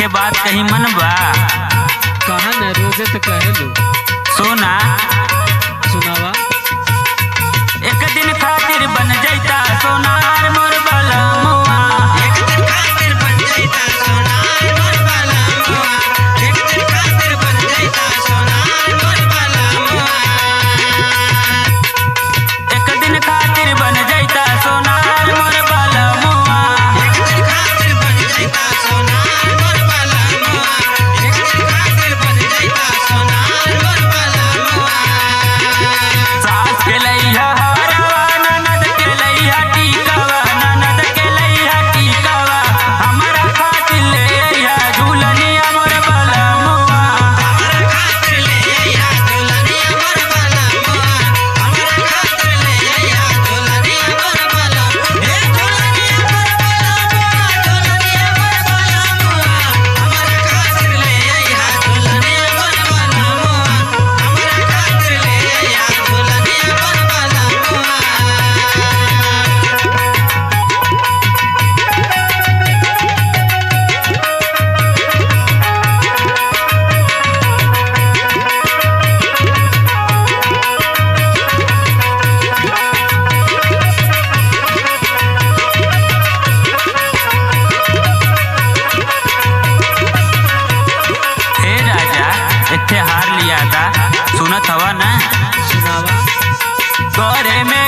के बात कहीं मन बा। कहा न रोजे तो कहे लो। सोना सुनावा। एक दिन खातिर बन जाता सोनार मोर बलमुआ। एक दिन खातिर बन जाता सोनार मोर बलमुआ। एक दिन खातिर बन जाता सोनार मोर बलमुआ। एक दिन खातिर बन जाता सोनार मोर बलमुआ। एक दिन खातिर बन जाता सोनार मोर बलमुआ। एक दिन खातिर बन जाता सोनार मोर बलमुआ। सास के लइहा हरवा ननद के लइहा टीकावा। ननद के लइहा टीकावा हमरा खातिर ले अइहा झूलनिया मोर बलमुआ। हमरा खातिर ले अइहा झूलनिया मोर बलमुआ। हमरा खातिर ले अइहा झूलनिया मोर बलमुआ। हे झूलनिया मोर बलमुआ। झूलनिया मोर बलमुआ। हमरा खातिर ले अइहा झूलनिया मोर बलमुआ। हमरा खातिर ले अइहा झूलनिया मोर बलमुआ। हे राजा इत्थे हार लिया था सुनत हवा ना। सुनावा। गोरे में